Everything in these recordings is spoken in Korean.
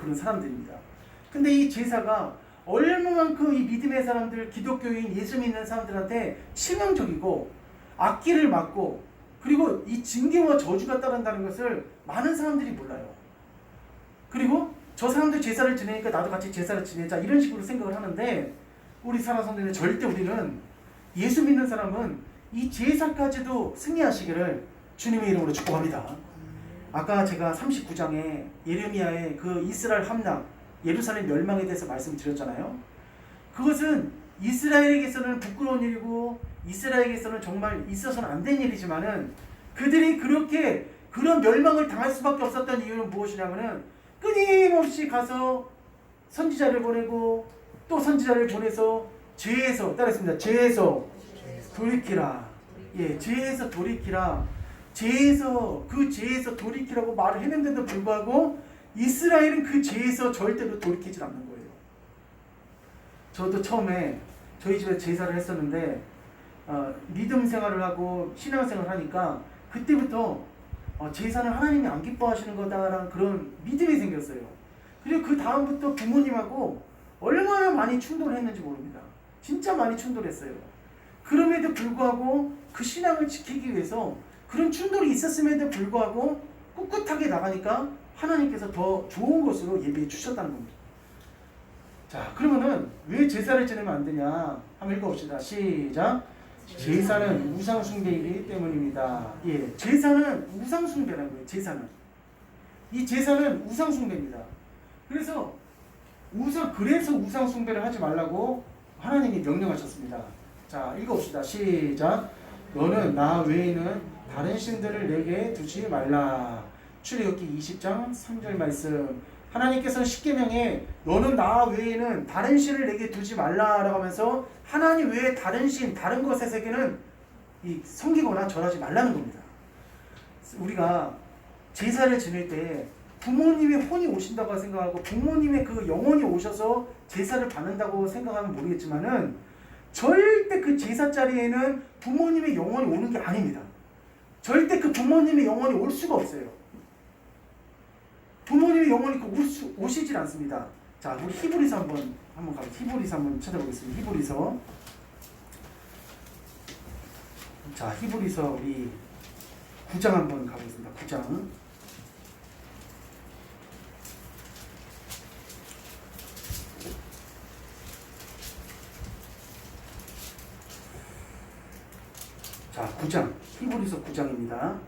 그런 사람들입니다. 근데 이 제사가 얼마만큼 이 믿음의 사람들, 기독교인, 예수 믿는 사람들한테 치명적이고 악기를 맞고 그리고 이 징계와 저주가 따른다는 것을 많은 사람들이 몰라요. 그리고 저 사람들 제사를 지내니까 나도 같이 제사를 지내자 이런 식으로 생각을 하는데 우리 사랑 성도는 절대 우리는 예수 믿는 사람은 이 제사까지도 승리하시기를 주님의 이름으로 축복합니다. 아까 제가 39장에 예레미야의 그 이스라엘 함락, 예루살렘 멸망에 대해서 말씀드렸잖아요. 그것은 이스라엘에게서는 부끄러운 일이고 이스라엘에게서는 정말 있어서는 안 된 일이지만은 그들이 그렇게 그런 멸망을 당할 수밖에 없었던 이유는 무엇이냐면은 끊임없이 가서 선지자를 보내고 또 선지자를 보내서 죄에서 따라했습니다. 죄에서 돌이키라. 예, 죄에서 돌이키라. 죄에서 그 죄에서 돌이키라고 말을 했는데도 불구하고 이스라엘은 그 죄에서 절대로 돌이키지 않는 거예요. 저도 처음에 저희 집에 제사를 했었는데 믿음 생활을 하고 신앙 생활을 하니까 그때부터 제사는 하나님이 안 기뻐하시는 거다라는 그런 믿음이 생겼어요. 그리고 그 다음부터 부모님하고 얼마나 많이 충돌을 했는지 모릅니다. 진짜 많이 충돌했어요. 그럼에도 불구하고 그 신앙을 지키기 위해서 그런 충돌이 있었음에도 불구하고 꿋꿋하게 나가니까 하나님께서 더 좋은 것으로 예비해 주셨다는 겁니다. 자, 그러면은 왜 제사를 지내면 안 되냐? 한번 읽어봅시다. 시작. 제사는 우상 숭배이기 때문입니다. 예, 제사는 우상 숭배라는 거예요. 제사는 이 제사는 우상 숭배입니다. 그래서 우상 숭배를 하지 말라고 하나님이 명령하셨습니다. 자, 읽어봅시다. 시작. 너는 나 외에는 다른 신들을 내게 두지 말라. 출애굽기 20장 3절 말씀. 하나님께서는 십계명에 너는 나 외에는 다른 신을 내게 두지 말라라고 하면서 하나님 외에 다른 신, 다른 것에게는 섬기거나 절하지 말라는 겁니다. 우리가 제사를 지낼 때 부모님의 혼이 오신다고 생각하고 부모님의 그 영혼이 오셔서 제사를 받는다고 생각하면 모르겠지만은 절대 그 제사 자리에는 부모님의 영혼이 오는 게 아닙니다. 절대 그 부모님의 영혼이 올 수가 없어요. 부모님의 영혼이 오시질 않습니다. 자, 우리 히브리서 한번 가보겠습니다. 히브리서 한번 찾아보겠습니다. 히브리서. 자, 히브리서 우리 9장 한번 가보겠습니다. 9장. 자, 9장. 히브리서 9장입니다.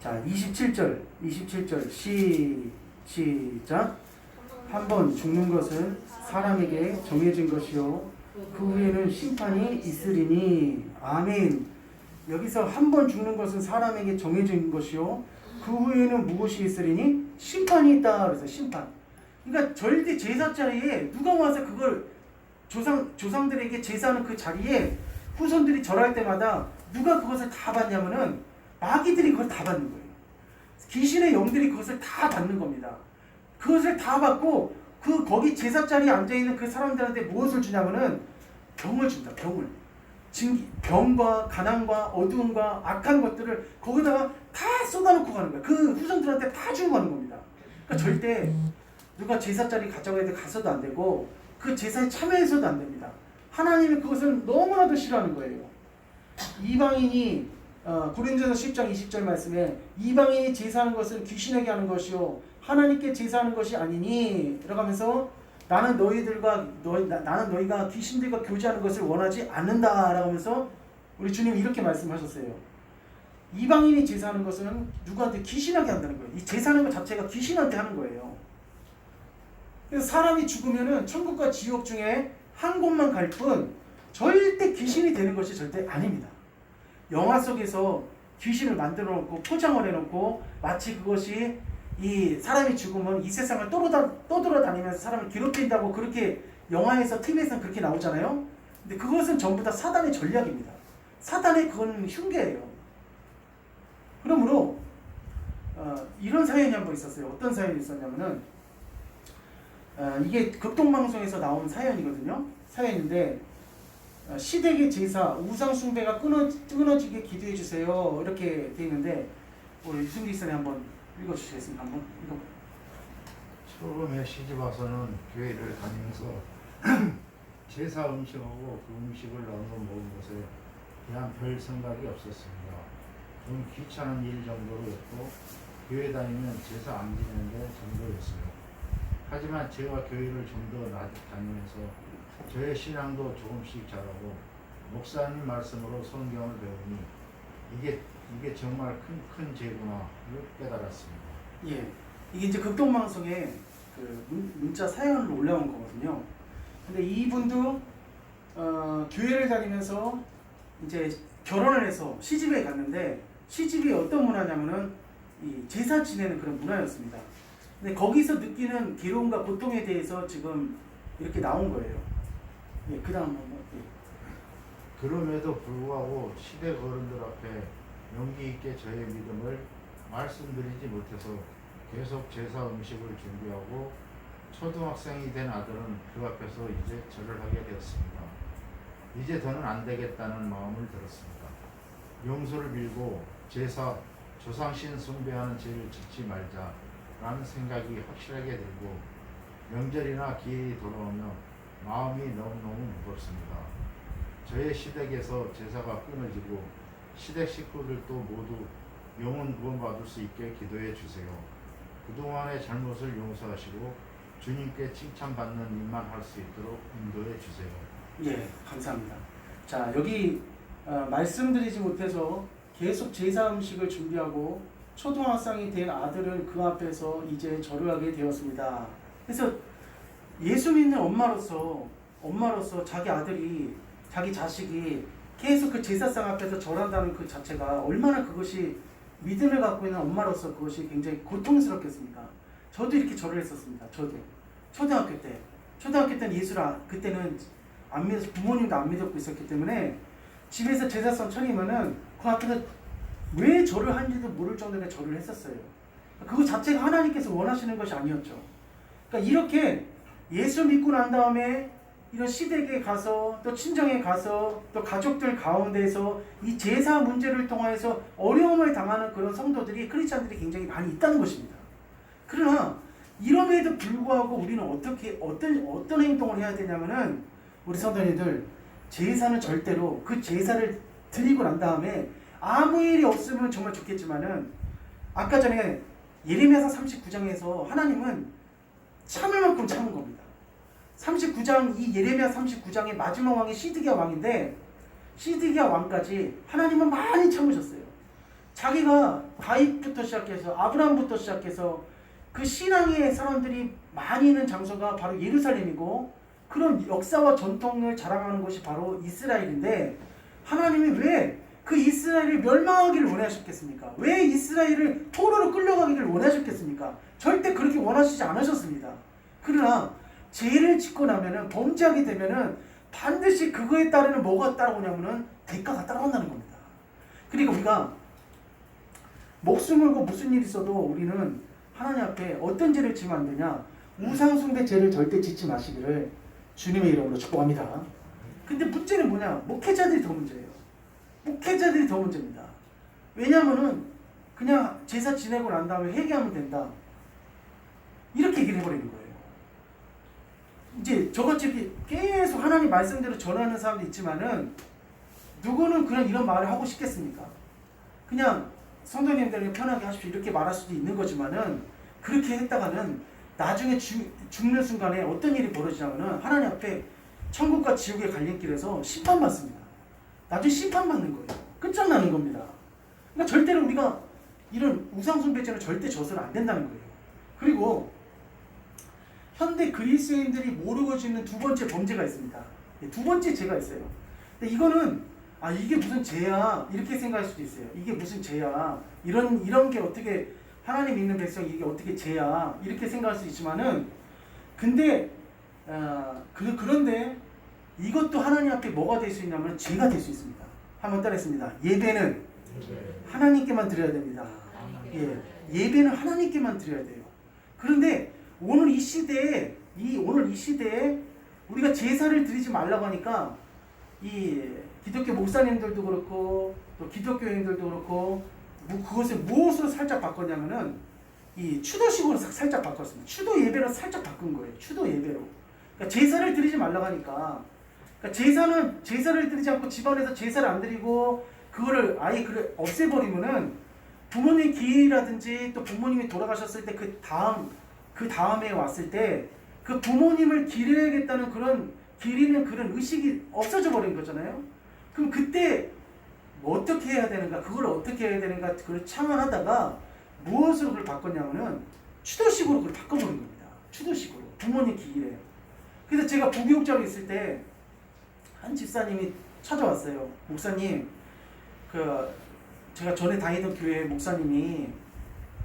자, 27절 시작. 한 번 죽는 것은 사람에게 정해진 것이요 그 후에는 심판이 있으리니. 아멘. 여기서 한 번 죽는 것은 사람에게 정해진 것이요 그 후에는 무엇이 있으리니? 심판이 있다. 그래서 심판. 그러니까 절대 제사 자리에 누가 와서 그걸 조상들에게 제사하는 그 자리에 후손들이 절할 때마다 누가 그것을 다 받냐면은 마귀들이 그걸 다 받는 거예요. 귀신의 영들이 그것을 다 받는 겁니다. 그것을 다 받고 거기 제사 자리에 앉아있는 그 사람들한테 무엇을 주냐면은 병을 줍니다. 병과 가난과 어두움과 악한 것들을 거기다가 다 쏟아놓고 가는 거예요. 그 후손들한테 다 주고 가는 겁니다. 그러니까 절대 누가 제사 자리 가자고 해도 가서도 안 되고 그 제사에 참여해서도 안 됩니다. 하나님이 그것을 너무나도 싫어하는 거예요. 이방인이 고린도서 10장 20절 말씀에 이방인이 제사하는 것은 귀신에게 하는 것이요 하나님께 제사하는 것이 아니니 라고 하면서 나는 너희가 귀신들과 교제하는 것을 원하지 않는다 라고 하면서 우리 주님이 이렇게 말씀하셨어요. 이방인이 제사하는 것은 누구한테? 귀신에게 한다는 거예요. 이 제사하는 것 자체가 귀신한테 하는 거예요. 그래서 사람이 죽으면은 천국과 지옥 중에 한 곳만 갈 뿐 절대 귀신이 되는 것이 절대 아닙니다. 영화 속에서 귀신을 만들어 놓고 포장을 해놓고 마치 그것이 이 사람이 죽으면 이 세상을 떠돌아다니면서 사람을 괴롭힌다고 그렇게 영화에서 TV에서는 그렇게 나오잖아요. 근데 그것은 전부 다 사단의 전략입니다. 사단의 그건 흉계예요. 그러므로 이런 사연이 한 번 있었어요. 어떤 사연이 있었냐면은 이게 극동방송에서 나온 사연이거든요. 사연인데 시댁의 제사, 우상 숭배가 끊어지게 기도해 주세요. 이렇게 돼 있는데 우리 유승기 선생님 한번 읽어주시겠습니까? 한번 읽어봐요. 처음에 시집 와서는 교회를 다니면서 제사 음식하고 그 음식을 나눠 먹은 것에 대한 별 생각이 없었습니다. 좀 귀찮은 일 정도로였고 교회 다니면 제사 안 지내는 정도였어요. 하지만 제가 교회를 좀 더 다니면서 저의 신앙도 조금씩 자라고 목사님 말씀으로 성경을 배우니 이게 정말 큰 죄구나를 깨달았습니다. 예, 이게 이제 극동방송에 그 문자 사연으로 올라온 거거든요. 근데 이분도 교회를 다니면서 이제 결혼을 해서 시집에 갔는데 시집이 어떤 문화냐면은 이 제사 지내는 그런 문화였습니다. 근데 거기서 느끼는 괴로움과 고통에 대해서 지금 이렇게 나온 거예요. 예, 그다음 한번. 예. 그럼에도 불구하고 시대 어른들 앞에 용기 있게 저의 믿음을 말씀드리지 못해서 계속 제사 음식을 준비하고 초등학생이 된 아들은 그 앞에서 이제 절을 하게 되었습니다. 이제 더는 안 되겠다는 마음을 들었습니다. 용서를 빌고 제사 조상신 숭배하는 죄를 짓지 말자라는 생각이 확실하게 들고 명절이나 기일이 돌아오면 마음이 너무너무 무겁습니다. 저의 시댁에서 제사가 끊어지고 시댁 식구들도 모두 영혼 구원받을 수 있게 기도해 주세요. 그동안의 잘못을 용서하시고 주님께 칭찬받는 일만 할 수 있도록 인도해 주세요. 예, 감사합니다. 자, 여기 말씀드리지 못해서 계속 제사 음식을 준비하고 초등학생이 된 아들은 그 앞에서 이제 절을 하게 되었습니다. 그래서 예수 믿는 엄마로서 자기 아들이, 자기 자식이 계속 그 제사상 앞에서 절한다는 그 자체가 얼마나 그것이 믿음을 갖고 있는 엄마로서 그것이 굉장히 고통스럽겠습니까? 저도 이렇게 절을 했었습니다. 저도 초등학교 때는 그때는 안 믿어서 부모님도 안 믿었고 있었기 때문에 집에서 제사상 차리면은 그 앞에서 왜 절을 하는지도 모를 정도로 절을 했었어요. 그거 자체가 하나님께서 원하시는 것이 아니었죠. 그러니까 이렇게 예수 믿고 난 다음에 이런 시댁에 가서 또 친정에 가서 또 가족들 가운데서 이 제사 문제를 통해서 어려움을 당하는 그런 성도들이, 크리스찬들이 굉장히 많이 있다는 것입니다. 그러나 이럼에도 불구하고 우리는 어떤 행동을 해야 되냐면은, 우리 성도님들, 제사는 절대로 그 제사를 드리고 난 다음에 아무 일이 없으면 정말 좋겠지만은, 아까 전에 예레미야서 39장에서 하나님은 참을 만큼 참은 겁니다. 39장, 이 예레미야 39장의 마지막 왕이 시드기야 왕인데, 시드기야 왕까지 하나님은 많이 참으셨어요. 자기가 다윗부터 시작해서 아브라함부터 시작해서 그 신앙의 사람들이 많이 있는 장소가 바로 예루살렘이고, 그런 역사와 전통을 자랑하는 것이 바로 이스라엘인데, 하나님이 왜 그 이스라엘을 멸망하기를 원하셨겠습니까? 왜 이스라엘을 포로로 끌려가기를 원하셨겠습니까? 절대 그렇게 원하시지 않으셨습니다. 그러나 죄를 짓고 나면은, 범죄하게 되면은 반드시 그거에 따르는 뭐가 따라오냐면은 대가가 따라온다는 겁니다. 그러니까 우리가 목숨 걸고 무슨 일이 있어도 우리는 하나님 앞에 어떤 죄를 지면 안 되냐? 우상숭배 죄를 절대 짓지 마시기를 주님의 이름으로 축복합니다. 근데 문제는 뭐냐? 목회자들이 더 문제예요. 목회자들이 더 문제입니다. 왜냐면은 그냥 제사 지내고 난 다음에 회개하면 된다, 이렇게 얘기를 해버리는 거예요. 이제 저같이 계속 하나님 말씀대로 전하는 사람도 있지만은, 누구는 그냥 이런 말을 하고 싶겠습니까? 그냥 성도님들 편하게 하십시오, 이렇게 말할 수도 있는 거지만은, 그렇게 했다가는 나중에 죽는 순간에 어떤 일이 벌어지냐면은 하나님 앞에 천국과 지옥의 갈림길에서 심판받습니다. 나중에 심판받는 거예요. 끝장나는 겁니다. 그러니까 절대로 우리가 이런 우상숭배죄는 절대 져서는 안 된다는 거예요. 그리고 현대 그리스도인들이 모르고 짓는 두 번째 범죄가 있습니다. 두 번째 죄가 있어요. 근데 이거는 이게 무슨 죄야, 이렇게 생각할 수도 있어요. 이게 무슨 죄야, 이런 게 어떻게, 하나님 믿는 백성이 이게 어떻게 죄야, 이렇게 생각할 수 있지만은, 근데 그런데 이것도 하나님 앞에 뭐가 될 수 있냐면 죄가 될 수 있습니다. 한번 따라했습니다. 예배는 하나님께만 드려야 됩니다. 예배는 하나님께만 드려야 돼요. 그런데 오늘 이 시대에 우리가 제사를 드리지 말라고 하니까, 이 기독교 목사님들도 그렇고 또 기독교인들도 그렇고 그것을 무엇으로 살짝 바꿨냐면은, 이 추도식으로 살짝 바꿨습니다. 추도 예배로 살짝 바꾼 거예요. 추도 예배로. 그러니까 제사를 드리지 말라고 하니까, 그러니까 제사를 드리지 않고 집안에서 제사를 안 드리고 그거를 아예 그걸 없애버리면은 부모님 기일이라든지 또 부모님이 돌아가셨을 때 그 다음에 왔을 때 그 부모님을 기려야겠다는 그런 기리는 그런 의식이 없어져 버린 거잖아요. 그럼 그때 뭐 어떻게 해야 되는가, 그걸 어떻게 해야 되는가, 그걸 참여하다가 무엇으로 그걸 바꿨냐면은 추도식으로 그걸 바꿔버린 겁니다. 추도식으로 부모님 기일에. 그래서 제가 부교육장에 있을 때 한 집사님이 찾아왔어요. 목사님, 제가 전에 다니던 교회 목사님이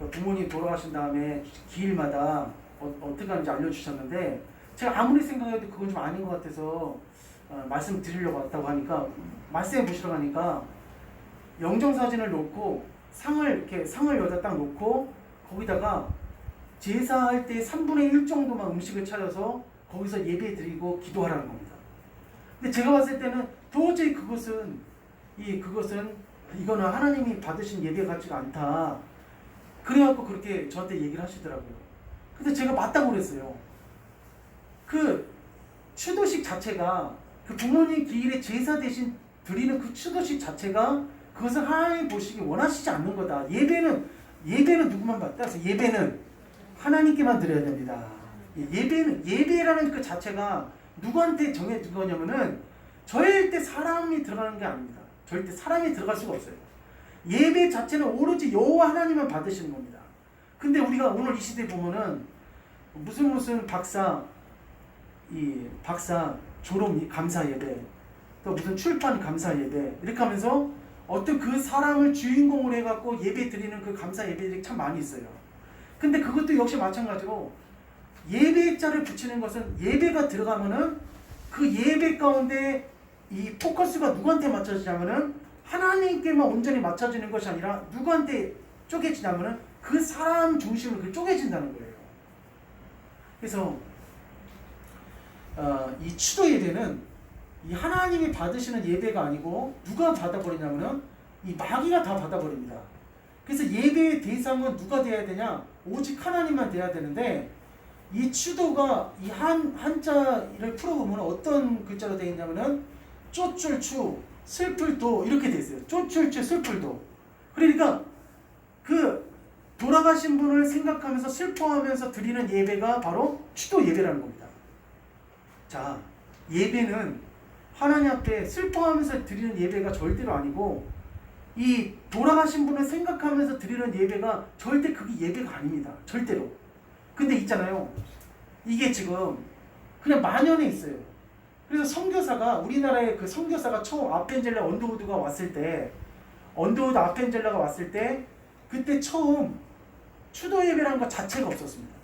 부모님 돌아가신 다음에 기일마다 어떻게 하는지 알려주셨는데, 제가 아무리 생각해도 그건 좀 아닌 것 같아서 말씀드리려고 왔다고 하니까, 말씀해 보시라고 하니까 영정사진을 놓고 상을 여기다 딱 놓고 거기다가 제사할 때 3분의 1 정도만 음식을 차려서 거기서 예배 드리고 기도하라는 겁니다. 근데 제가 봤을 때는 도저히 이거는 하나님이 받으신 예배 같지가 않다. 그래갖고 그렇게 저한테 얘기를 하시더라고요. 근데 제가 맞다고 그랬어요. 그 추도식 자체가 그 부모님 기일에 제사 대신 드리는 그 추도식 자체가 그것을 하나님 보시기 원하시지 않는 거다. 예배는 누구만 받다? 그래서 예배는 하나님께만 드려야 됩니다. 예배라는 그 자체가 누구한테 정해진 거냐면은 절대 사람이 들어가는 게 아닙니다. 절대 사람이 들어갈 수가 없어요. 예배 자체는 오로지 여호와 하나님만 받으시는 겁니다. 근데 우리가 오늘 이 시대에 보면은 무슨 박사 졸업 감사 예배, 또 무슨 출판 감사 예배, 이렇게 하면서 어떤 그 사람을 주인공으로 해갖고 예배 드리는 그 감사 예배들이 참 많이 있어요. 근데 그것도 역시 마찬가지로 예배자를 붙이는 것은 예배가 들어가면은 그 예배 가운데 이 포커스가 누구한테 맞춰지냐면은 하나님께만 온전히 맞춰지는 것이 아니라 누구한테 쪼개지냐면은 그 사람 중심으로 그 쪼개진다는 거예요. 그래서 이 추도 예배는 이 하나님이 받으시는 예배가 아니고 누가 받아버리냐면은 이 마귀가 다 받아버립니다. 그래서 예배의 대상은 누가 돼야 되냐? 오직 하나님만 돼야 되는데, 이 추도가 이 한자를 풀어보면 어떤 글자로 되어 있냐면은 쫓줄추 슬플도 이렇게 되어 있어요. 쫓줄추 슬플도. 그러니까 그 돌아가신 분을 생각하면서 슬퍼하면서 드리는 예배가 바로 추도 예배라는 겁니다. 자, 예배는 하나님 앞에 슬퍼하면서 드리는 예배가 절대로 아니고, 이 돌아가신 분을 생각하면서 드리는 예배가 절대 그게 예배가 아닙니다. 절대로. 근데 있잖아요, 이게 지금 그냥 만연해 있어요. 그래서 선교사가, 우리나라의 그 선교사가 처음 아펜젤라 언더우드가 왔을 때, 언더우드 아펜젤라가 왔을 때 그때 처음 추도 예배라는 것 자체가 없었습니다.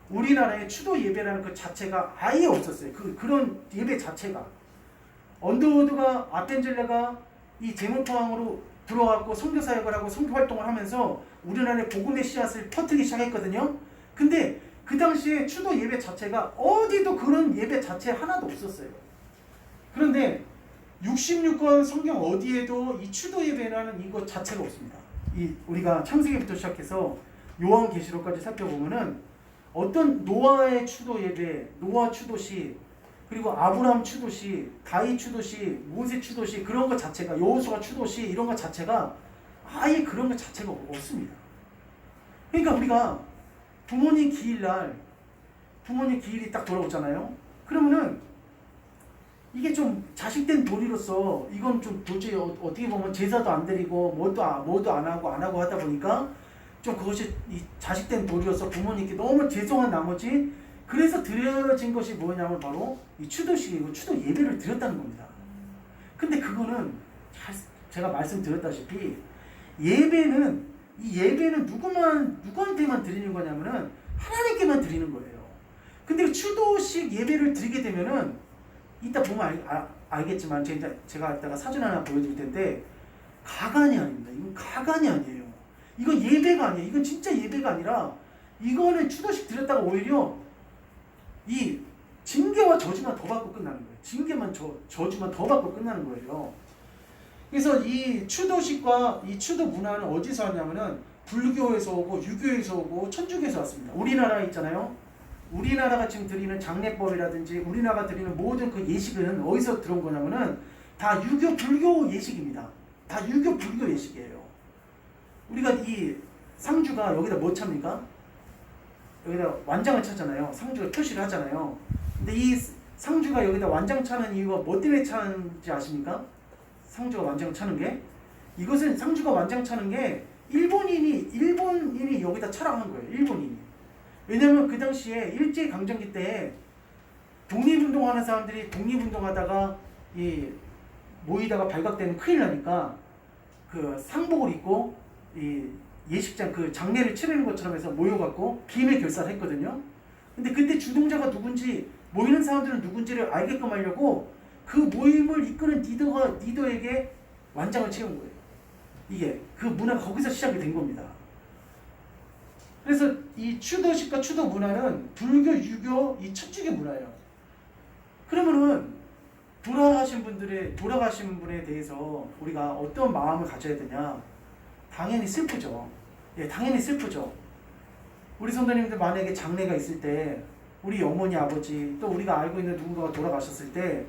우리나라에 추도 예배라는 것 자체가 아예 없었어요. 그런 예배 자체가. 언더우드가, 아펜젤라가 이 제물포항으로 들어왔고 선교사역을 하고 선교 활동을 하면서 우리나라에 복음의 씨앗을 퍼뜨리기 시작했거든요. 근데 그 당시에 추도 예배 자체가 어디도 그런 예배 자체 하나도 없었어요. 그런데 66권 성경 어디에도 이 추도 예배라는 이것 자체가 없습니다. 우리가 창세기부터 시작해서 요한계시록까지 살펴보면은 어떤 노아의 추도 예배, 노아 추도시, 그리고 아브라함 추도시, 다윗 추도시, 모세 추도시, 그런 것 자체가, 여호수아 추도시, 이런 것 자체가 아예 그런 것 자체가 없습니다. 그러니까 우리가 부모님 기일날, 부모님 기일이 딱 돌아오잖아요. 그러면은 이게 좀 자식된 도리로서 이건 좀 도저히 어떻게 보면 제사도 안 드리고 뭐도 안 하고 하다 보니까 좀 그것이 이 자식된 도리로서 부모님께 너무 죄송한 나머지, 그래서 드려진 것이 뭐냐면 바로 이 추도식이고 추도 예배를 드렸다는 겁니다. 근데 그거는 제가 말씀드렸다시피 예배는 누구한테만 드리는 거냐면은 하나님께만 드리는 거예요. 근데 추도식 예배를 드리게 되면은 이따 보면 알겠지만 제가 이따가 사진 하나 보여드릴 텐데, 가관이 아닙니다. 이건 가관이 아니에요. 이건 예배가 아니에요. 이건 진짜 예배가 아니라 이거는 추도식 드렸다가 오히려 이 징계와 저주만 더 받고 끝나는 거예요. 징계만 저주만 더 받고 끝나는 거예요. 그래서 이 추도식과 이 추도 문화는 어디서 왔냐면은 불교에서 오고 유교에서 오고 천주교에서 왔습니다. 우리나라에 있잖아요. 우리나라가 지금 드리는 장례법이라든지 우리나라가 드리는 모든 그 예식은 어디서 들어온 거냐면은 다 유교 불교 예식입니다. 다 유교 불교 예식이에요. 우리가 이 상주가 여기다 뭐 찹니까? 여기다 완장을 차잖아요. 상주가 표시를 하잖아요. 근데 이 상주가 여기다 완장 차는 이유가 뭐 때문에 차는지 아십니까? 상주가 완장 차는 게 이것은 상주가 완장 차는 게 일본인이 여기다 차라고 한 거예요. 일본인이. 왜냐면 그 당시에 일제강점기 때 독립운동하는 사람들이 독립운동하다가 이 모이다가 발각되면 큰일 나니까 그 상복을 입고 이 예식장 그 장례를 치르는 것처럼 해서 모여갖고 비밀 결사를 했거든요. 근데 그때 주동자가 누군지 모이는 사람들은 누군지를 알게끔 하려고 그 모임을 이끄는 리더에게 완장을 채운 거예요. 이게 그 문화가 거기서 시작이 된 겁니다. 그래서 이 추도식과 추도 문화는 불교, 유교, 이 천주교 문화예요. 그러면은 돌아가신 분에 대해서 우리가 어떤 마음을 가져야 되냐? 당연히 슬프죠. 예, 당연히 슬프죠. 우리 성도님들 만약에 장례가 있을 때 우리 어머니, 아버지 또 우리가 알고 있는 누군가가 돌아가셨을 때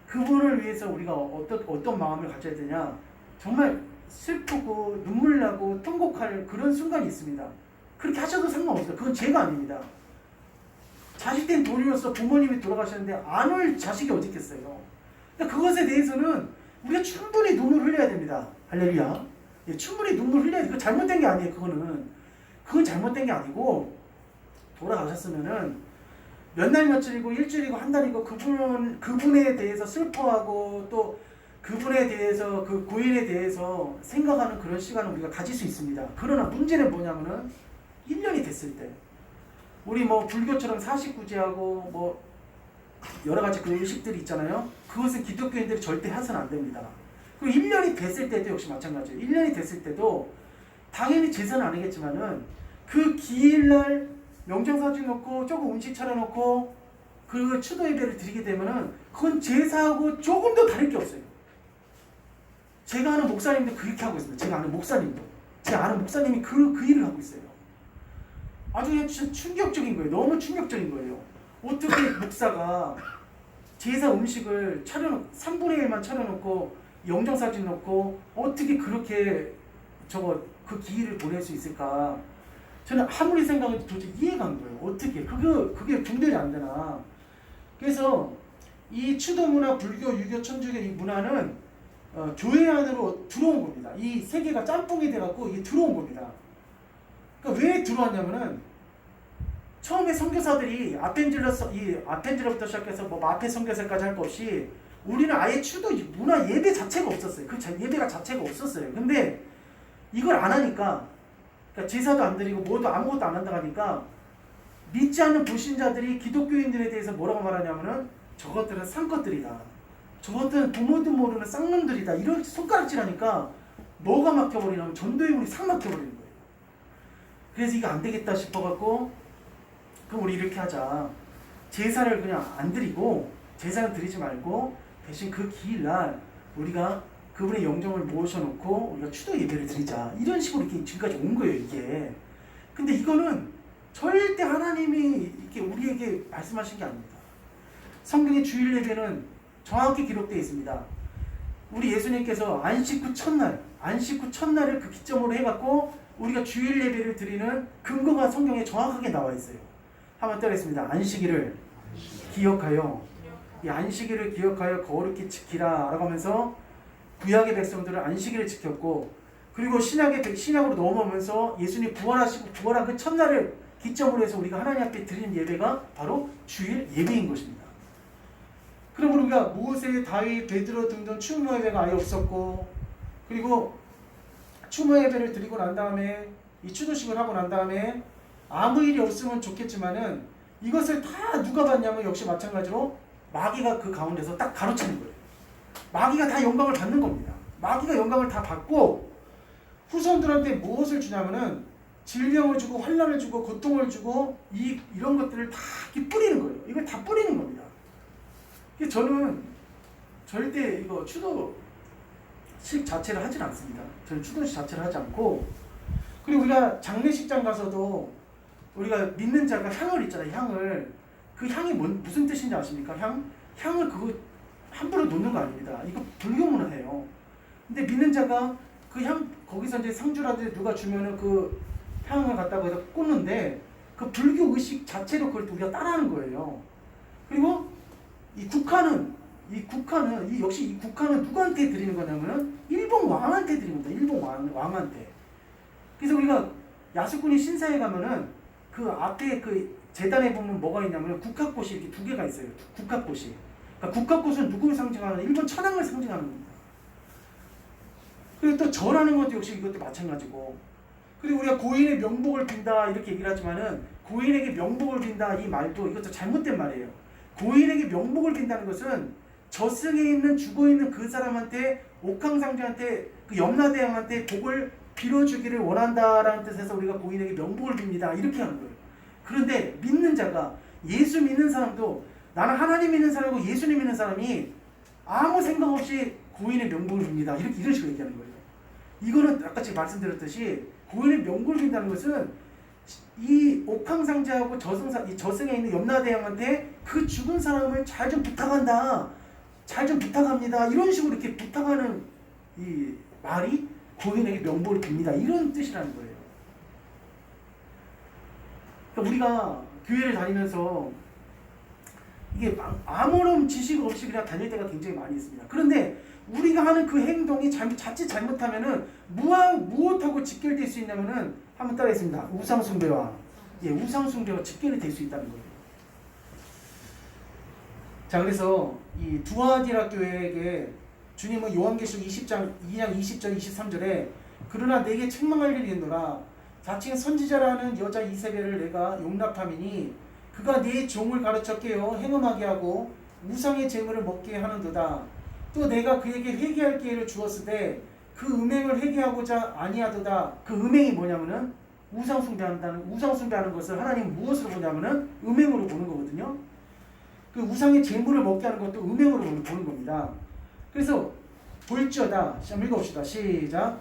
그분을 위해서 우리가 어떤 마음을 가져야 되냐? 정말 슬프고 눈물 나고 통곡할 그런 순간이 있습니다. 그렇게 하셔도 상관없어요. 그건 죄가 아닙니다. 자식된 도리로서 부모님이 돌아가셨는데 안 올 자식이 어디 있겠어요. 그러니까 그것에 대해서는 우리가 충분히 눈물을 흘려야 됩니다. 할렐루야. 예, 충분히 눈물을 흘려야 돼. 그거 잘못된 게 아니에요. 그건 잘못된 게 아니고 돌아가셨으면은 몇 날 며칠이고 일주일이고 한 달이고 그분에 대해서 슬퍼하고 또 그분에 대해서 그 고인에 대해서 생각하는 그런 시간을 우리가 가질 수 있습니다. 그러나 문제는 뭐냐면은 1년이 됐을 때 우리 뭐 불교처럼 49제하고 뭐 여러 가지 그 의식들이 있잖아요. 그것은 기독교인들이 절대 해서는 안 됩니다. 그리고 1년이 됐을 때도 역시 마찬가지예요. 1년이 됐을 때도 당연히 제사는 아니겠지만은 그 기일날 명장사진 놓고 조금 음식 차려놓고 그 추도 예배를 드리게 되면은 그건 제사하고 조금 더 다를 게 없어요. 제가 아는 목사님도 그렇게 하고 있습니다. 제가 아는 목사님이 그 일을 하고 있어요. 아주 그냥 충격적인 거예요. 너무 충격적인 거예요. 어떻게 목사가 제사 음식을 3분의 1만 차려놓고 영정사진 놓고 어떻게 그렇게 그 기일을 보낼 수 있을까? 저는 아무리 생각해도 도저히 이해가 안 가요. 어떻게 그게 분별이 안 되나? 그래서 이 추도 문화, 불교, 유교, 천주교 이 문화는 교회 안으로 들어온 겁니다. 이 세계가 짬뽕이 돼갖고 이게 들어온 겁니다. 그러니까 왜 들어왔냐면은 처음에 선교사들이 아펜젤러부터 시작해서 뭐 마페 선교사까지 할 것 없이 우리는 아예 추도 문화 예배 자체가 없었어요. 그 예배가 자체가 없었어요. 근데 이걸 안 하니까 그러니까 제사도 안 드리고 뭐도 아무것도 안 한다 하니까 믿지 않는 불신자들이 기독교인들에 대해서 뭐라고 말하냐면은 저것들은 쌍것들이다. 저것들은 부모도 모르는 쌍놈들이다. 이렇게 손가락질하니까 뭐가 막혀버리냐면 전도의 문이 싹 막혀버리는 거예요. 그래서 이거 안 되겠다 싶어갖고 그럼 우리 이렇게 하자. 제사를 그냥 안 드리고 제사는 드리지 말고 대신 그 기일날 우리가 그분의 영정을 모셔놓고 우리가 추도 예배를 드리자. 이런 식으로 이렇게 지금까지 온 거예요, 이게. 근데 이거는 절대 하나님이 이렇게 우리에게 말씀하신 게 아닙니다. 성경의 주일 예배는 정확히 기록되어 있습니다. 우리 예수님께서 안식 후 첫날을 그 기점으로 해갖고 우리가 주일 예배를 드리는 근거가 성경에 정확하게 나와 있어요. 한번 따라했습니다. 안식일을 기억하여, 이 안식일을 기억하여 거룩히 지키라 라고 하면서 구약의 백성들은 안식일을 지켰고, 그리고 신약으로 넘어오면서 예수님이 부활하시고 부활한 그 첫날을 기점으로 해서 우리가 하나님 앞에 드리는 예배가 바로 주일 예배인 것입니다. 그럼 우리가 모세, 다윗, 베드로 등등 추모 예배가 아예 없었고, 그리고 추모 예배를 드리고 난 다음에 이 추도식을 하고 난 다음에 아무 일이 없으면 좋겠지만은 이것을 다 누가 봤냐면 역시 마찬가지로 마귀가 그 가운데서 딱 가로채는 거예요. 마귀가 다 영광을 받는 겁니다. 마귀가 영광을 다 받고 후손들한테 무엇을 주냐면은 질병을 주고 환난을 주고 고통을 주고 이런 것들을 다 이렇게 뿌리는 거예요. 이걸 다 뿌리는 겁니다. 저는 절대 이거 추도식 자체를 하진 않습니다. 저는 추도식 자체를 하지 않고 그리고 우리가 장례식장 가서도 우리가 믿는 자가 향을 있잖아요. 향을. 그 향이 무슨 뜻인지 아십니까? 향을 그거 함부로 놓는 거 아닙니다. 이거 불교 문화예요. 근데 믿는 자가 그 향 거기서 이제 상주라든지 누가 주면은 그 향을 갖다가 꽂는데 그 불교 의식 자체로 그걸 우리가 따라하는 거예요. 그리고 역시 이 국화는 누구한테 드리는 거냐면은 일본 왕한테 드리는 겁니다. 일본 왕한테. 그래서 우리가 야수꾼이 신사에 가면은 그 앞에 그 재단에 보면 뭐가 있냐면 국화꽃이 이렇게 두 개가 있어요. 국화꽃이. 그러니까 국화꽃은 누구를 상징하는? 일본 천황을 상징하는 겁니다. 그리고 또 절하는 것도 역시 이것도 마찬가지고. 그리고 우리가 고인의 명복을 빈다 이렇게 얘기를 하지만은 고인에게 명복을 빈다 이 말도 이것도 잘못된 말이에요. 고인에게 명복을 빈다는 것은 저승에 있는 죽어 있는 그 사람한테 옥황상제한테 그 염라대왕한테 복을 빌어주기를 원한다라는 뜻에서 우리가 고인에게 명복을 빕니다 이렇게 하는 거예요. 그런데 믿는 자가 예수 믿는 사람도 나는 하나님 믿는 사람이고 예수님 믿는 사람이 아무 생각 없이 고인의 명복을 빕니다 이런 식으로 얘기하는 거예요. 이거는 아까 제가 말씀드렸듯이 고인의 명복을 빈다는 것은 이 옥황상제하고 저승에 있는 염라대왕한테 그 죽은 사람을 잘 좀 부탁한다, 잘 좀 부탁합니다 이런 식으로 이렇게 부탁하는 이 말이 고인에게 명복을 빕니다 이런 뜻이라는 거예요. 그러니까 우리가 교회를 다니면서 이게 아무런 지식 없이 그냥 다닐 때가 굉장히 많이 있습니다. 그런데 우리가 하는 그 행동이 자칫 잘못하면은 무엇하고 직결될 수 있냐면은 한번 따라했습니다. 우상숭배와 우상숭배와 직결이 될 수 있다는 거예요. 자, 그래서 이 두아디라 교회에게 주님은 요한계시록 20장 2장 20절 23절에 그러나 내게 책망할 일이 있노라 자칭 선지자라는 여자 이세벨을 내가 용납함이니 그가 네 종을 가르쳐 깨어 행음하게 하고 우상의 재물을 먹게 하는도다. 또 내가 그에게 회개할 기회를 주었으되 그 음행을 회개하고자 아니하도다. 그 음행이 뭐냐면은 우상숭배하는 것을 하나님 무엇으로 보냐면은 음행으로 보는 거거든요. 그 우상의 재물을 먹게 하는 것도 음행으로 보는 겁니다. 그래서 볼지어다. 한번 읽어봅시다. 시작.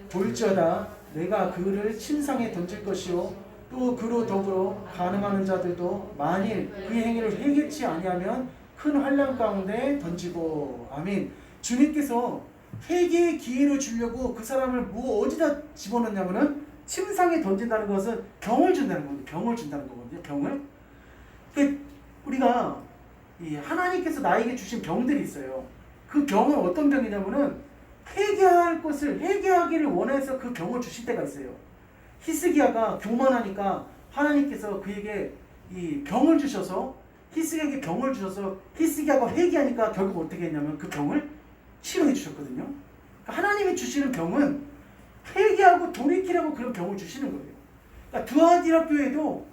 볼지어다. 내가 그를 침상에 던질 것이요 또 그로 더불어 간음하는 자들도 만일 그의 행위를 회개치 아니하면 큰 환난 가운데 던지고. 아멘. 주님께서 회개의 기회를 주려고 그 사람을 어디다 집어넣냐면은 침상에 던진다는 것은 병을 준다는 겁니다. 병을 준다는 거거든요. 병을. 그러니까 우리가 하나님께서 나에게 주신 병들이 있어요. 그 병은 어떤 병이냐면은 회개할 것을 회개하기를 원해서 그 병을 주실 때가 있어요. 히스기야가 교만하니까 하나님께서 그에게 이 병을 주셔서 히스기야에게 병을 주셔서 히스기야가 회개하니까 결국 어떻게 했냐면 그 병을 치료해 주셨거든요. 그러니까 하나님이 주시는 병은 회개하고 돌이키라고 그런 병을 주시는 거예요. 그러니까 두아디라 교회도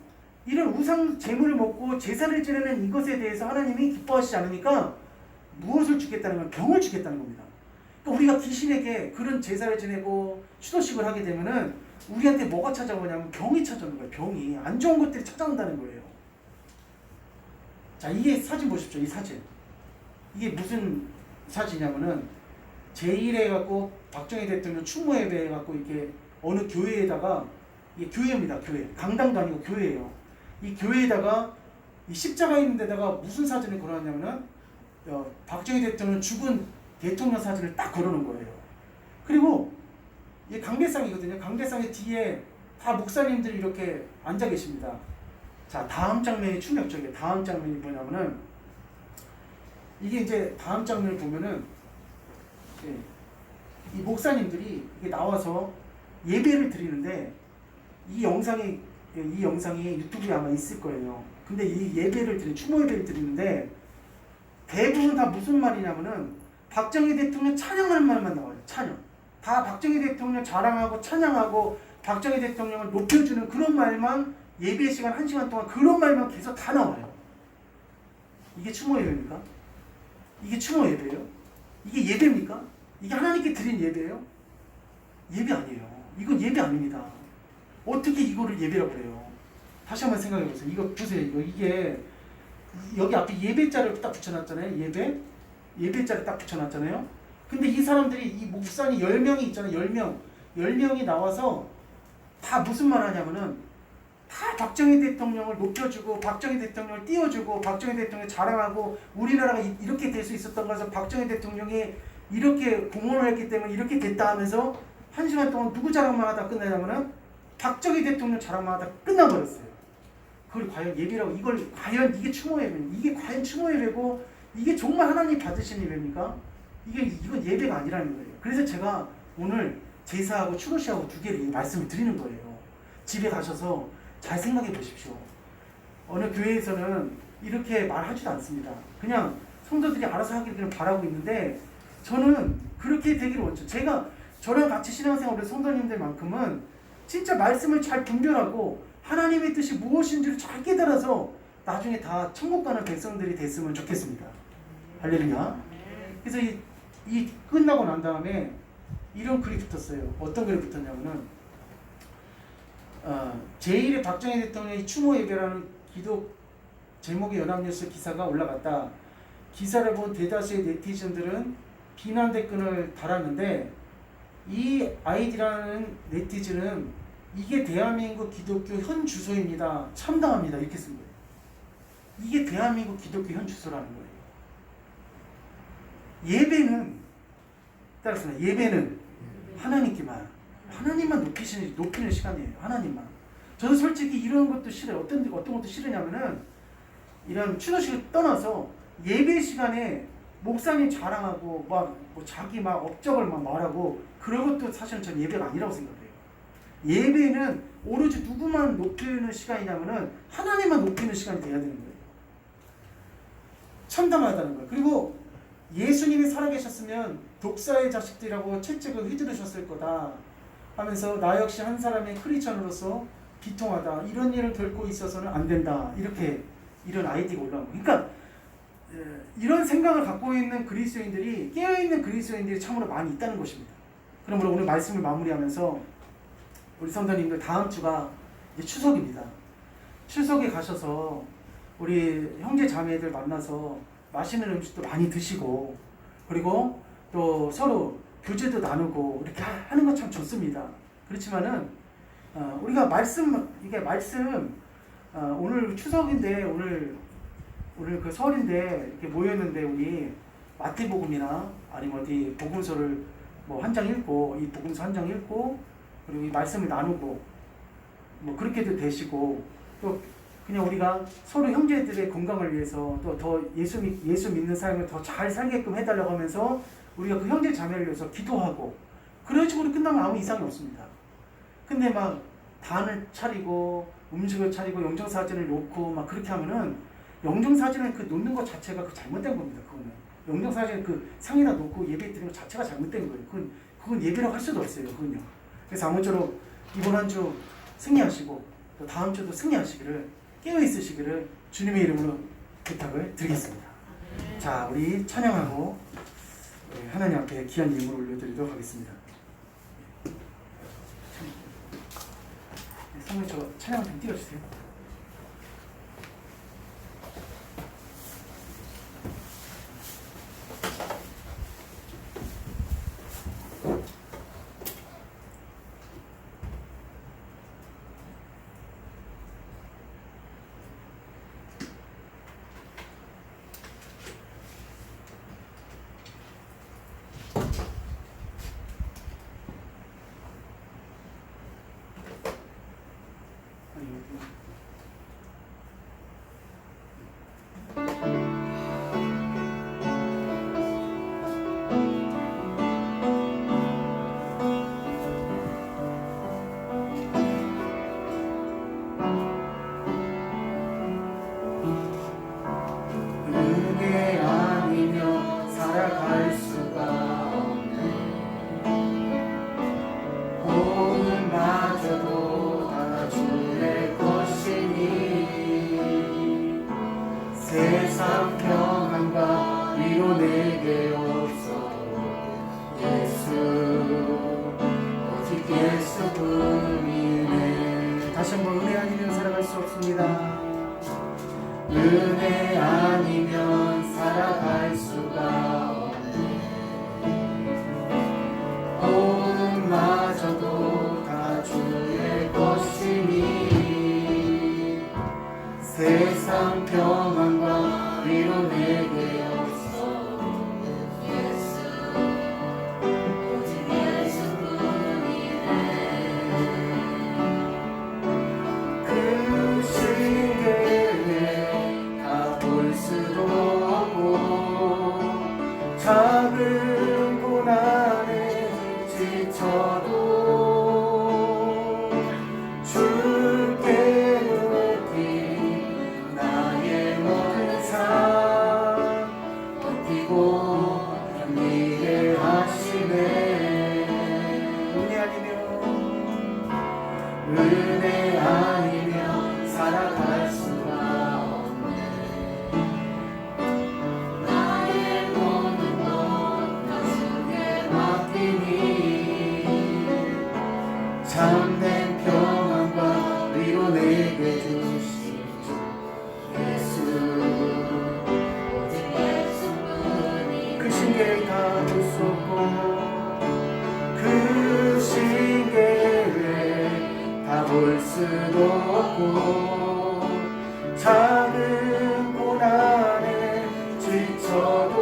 이런 우상 제물을 먹고 제사를 지내는 이것에 대해서 하나님이 기뻐하시지 않으니까 무엇을 주겠다는 건 병을 주겠다는 겁니다. 그러니까 우리가 귀신에게 그런 제사를 지내고 추도식을 하게 되면은 우리한테 뭐가 찾아오냐면 병이 찾아오는 거예요. 병이 안 좋은 것들이 찾아온다는 거예요. 자, 이게 사진 보십시오. 이 사진. 이게 무슨 사진이냐면은 제1회 갖고 박정희 대통령 추모 예배 갖고 이렇게 어느 교회에다가 이게 교회입니다. 교회. 강당도 아니고 교회예요. 이 교회에다가 이 십자가 있는 데다가 무슨 사진을 걸어놨냐면은 박정희 대통령 죽은 대통령 사진을 딱 걸어놓은 거예요. 그리고 이 강대상이거든요. 강대상의 뒤에 다 목사님들이 이렇게 앉아 계십니다. 자, 다음 장면이 충격적이에요. 다음 장면이 뭐냐면은 이게 이제 다음 장면을 보면은 이 목사님들이 이게 나와서 예배를 드리는데 이 영상이 유튜브에 아마 있을 거예요. 근데 이 추모 예배를 드리는데 대부분 다 무슨 말이냐면은 박정희 대통령 찬양하는 말만 나와요. 찬양. 다 박정희 대통령 자랑하고 찬양하고 박정희 대통령을 높여주는 그런 말만 예배 시간 1시간 동안 그런 말만 계속 다 나와요. 이게 추모 예배입니까? 이게 추모 예배예요? 이게 예배입니까? 이게 하나님께 드린 예배예요? 예배 아니에요. 이건 예배 아닙니다. 어떻게 이거를 예배라고 그래요? 다시 한번 생각해 보세요. 이거 보세요. 이게 여기 앞에 예배자를 딱 붙여놨잖아요. 예배자를 딱 붙여놨잖아요. 근데 이 사람들이 이 목사님 10명이 있잖아요. 10명이 나와서 다 다 무슨 말 하냐면은 다 박정희 대통령을 높여주고 박정희 대통령을 띄워주고 박정희 대통령을 자랑하고 우리나라가 이렇게 될 수 있었던 것은 박정희 대통령이 이렇게 공헌을 했기 때문에 이렇게 됐다 하면서 1시간 동안 누구 자랑만 하다 끝나냐면은 박정희 대통령 자랑만 하다 끝나버렸어요. 그걸 과연 예배라고, 이걸 과연 이게 추모 예배입니까? 이게 과연 추모 예배고 이게 정말 하나님 받으신 예배입니까? 이건 예배가 아니라는 거예요. 그래서 제가 오늘 제사하고 추도시하고 두 개를 말씀을 드리는 거예요. 집에 가셔서 잘 생각해 보십시오. 어느 교회에서는 이렇게 말하지도 않습니다. 그냥 성도들이 알아서 하기를 그냥 바라고 있는데 저는 그렇게 되기를 원해요. 제가 저랑 같이 신앙생활을 성도님들만큼은 진짜 말씀을 잘 분별하고 하나님의 뜻이 무엇인지를 잘 깨달아서 나중에 다 천국 가는 백성들이 됐으면 좋겠습니다. 할렐루야. 그래서 이 끝나고 난 다음에 이런 글이 붙었어요. 어떤 글이 붙었냐면은 제1의 박정희 대통령의 추모 예배라는 기도 제목의 연합뉴스 기사가 올라갔다. 기사를 본 대다수의 네티즌들은 비난 댓글을 달았는데 이 아이디라는 네티즌은 이게 대한민국 기독교 현 주소입니다. 참담합니다. 이렇게 쓴 거예요. 이게 대한민국 기독교 현 주소라는 거예요. 예배는 따라서 예배는 하나님만 높이는 시간이에요. 하나님만. 저는 솔직히 이런 것도 싫어요. 어떤 것도 싫으냐면은 이런 추도식을 떠나서 예배 시간에 목사님 자랑하고 뭐 자기 업적을 말하고 그런 것도 사실은 저는 예배가 아니라고 생각해요. 예배는 오로지 누구만 높이는 시간이냐면은 하나님만 높이는 시간이 돼야 되는 거예요. 참담하다는 거예요. 그리고 예수님이 살아계셨으면 독사의 자식들이라고 채찍을 휘두르셨을 거다 하면서 나 역시 한 사람의 크리스천으로서 비통하다. 이런 일을 겪고 있어서는 안 된다. 이렇게 이런 아이디가 올라온 거예요. 그러니까 이런 생각을 갖고 있는 그리스도인들이 깨어있는 그리스도인들이 참으로 많이 있다는 것입니다. 그러므로 오늘 말씀을 마무리하면서 우리 성도님들 다음 주가 이제 추석입니다. 추석에 가셔서 우리 형제 자매들 만나서 맛있는 음식도 많이 드시고 그리고 또 서로 교제도 나누고 이렇게 하는 건 참 좋습니다. 그렇지만은 우리가 오늘 추석인데 오늘 그 설인데 이렇게 모였는데 우리 마태복음이나 아니면 어디 복음서를 뭐 한 장 읽고 이 복음서 한 장 읽고 그리고 이 말씀을 나누고 뭐 그렇게도 되시고 또 그냥 우리가 서로 형제들의 건강을 위해서 또 더 예수 믿는 삶을 더 잘 살게끔 해달라고 하면서 우리가 그 형제 자매를 위해서 기도하고 그런 식으로 끝나면 아무 이상이 없습니다. 근데 막 단을 차리고 음식을 차리고 영정사진을 놓고 막 그렇게 하면은 영정사진을 그 놓는 것 자체가 그 잘못된 겁니다. 그거는 영정사진을 그 상에다 놓고 예배 드리는 것 자체가 잘못된 거예요. 그건 예배라고 할 수도 없어요. 그건요. 그래서 아무쪼록 이번 한 주 승리하시고 또 다음 주도 승리하시기를 깨어있으시기를 주님의 이름으로 부탁을 드리겠습니다. 자, 우리 찬양하고 하나님 앞에 귀한 예물을 올려드리도록 하겠습니다. 성우님 저 찬양 좀 띄워주세요. 은혜 아니면 살아갈 수가 없네. 복음마저도 다 주의 것이니 세상 평안과 위로 내게 없어도 예수 오직 예수뿐이네. 다시 한번 은혜 아니면 살아갈 수 없습니다. 은혜 아니면 살아갈 수가 없네. 복음마저도 다 주의 것 없었고 그 신계를 다 볼 수도 없고 작은 고난에 지쳐도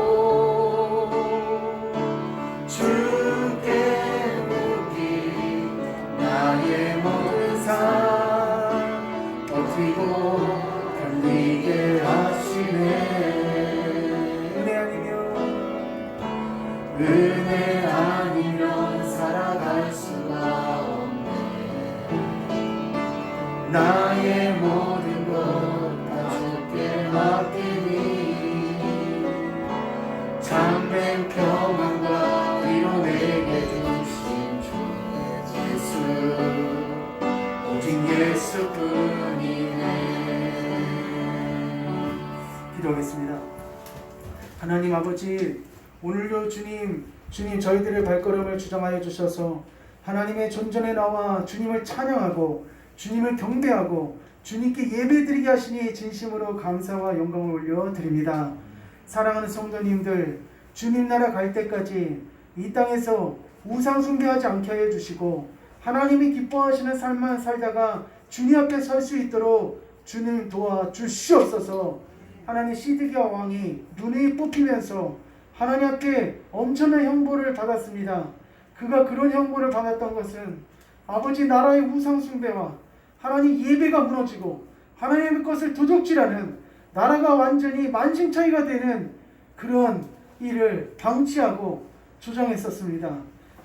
주께 묻기 나의 모든 삶 버티고 견디게 하시네. 은혜 아니면 살아갈 수가 없네. 나의 모든 것 다 주께 맡기니 참된 평안과 위로 내게 주신 주 예수 오직 예수뿐이네. 기도하겠습니다. 하나님 아버지, 오늘도 주님 저희들의 발걸음을 주장하여 주셔서 하나님의 존전에 나와 주님을 찬양하고 주님을 경배하고 주님께 예배드리게 하시니 진심으로 감사와 영광을 올려드립니다. 사랑하는 성도님들, 주님 나라 갈 때까지 이 땅에서 우상 숭배하지 않게 하여 주시고 하나님이 기뻐하시는 삶만 살다가 주님 앞에 설 수 있도록 주님 도와 주시옵소서. 하나님 시드기야 왕이 눈이 뽑히면서 하나님 앞에 엄청난 형벌을 받았습니다. 그가 그런 형벌을 받았던 것은 아버지 나라의 우상 숭배와 하나님 예배가 무너지고 하나님의 것을 도둑질하는 나라가 완전히 만신창이가 되는 그런 일을 방치하고 조정했었습니다.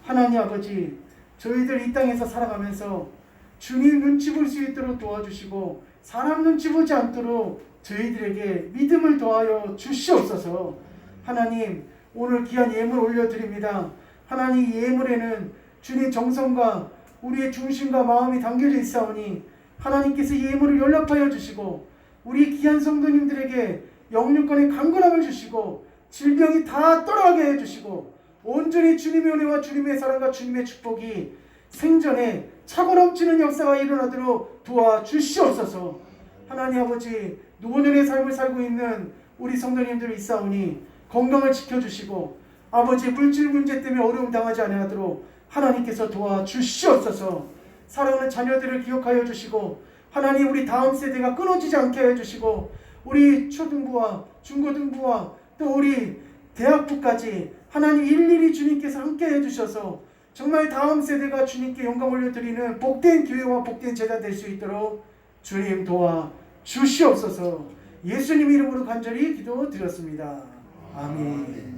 하나님 아버지, 저희들 이 땅에서 살아가면서 주님 눈치 볼 수 있도록 도와주시고 사람 눈치 보지 않도록 저희들에게 믿음을 더하여 주시옵소서. 하나님, 오늘 귀한 예물 올려드립니다. 하나님, 이 예물에는 주님 정성과 우리의 중심과 마음이 담겨져 있사오니 하나님께서 예물을 연락하여 주시고 우리 귀한 성도님들에게 영육간의 강건함을 주시고 질병이 다 떠나게 해주시고 온전히 주님의 은혜와 주님의 사랑과 주님의 축복이 생전에 차고 넘치는 역사가 일어나도록 도와주시옵소서. 하나님 아버지, 노년의 삶을 살고 있는 우리 성도님들이 있사오니 건강을 지켜주시고 아버지 물질 문제 때문에 어려움 당하지 않도록 하나님께서 도와주시옵소서. 사랑하는 자녀들을 기억하여 주시고 하나님 우리 다음 세대가 끊어지지 않게 해주시고 우리 초등부와 중고등부와 또 우리 대학부까지 하나님 일일이 주님께서 함께 해주셔서 정말 다음 세대가 주님께 영광 올려드리는 복된 교회와 복된 제자 될 수 있도록 주님 도와 주시옵소서. 예수님 이름으로 간절히 기도드렸습니다. 아멘.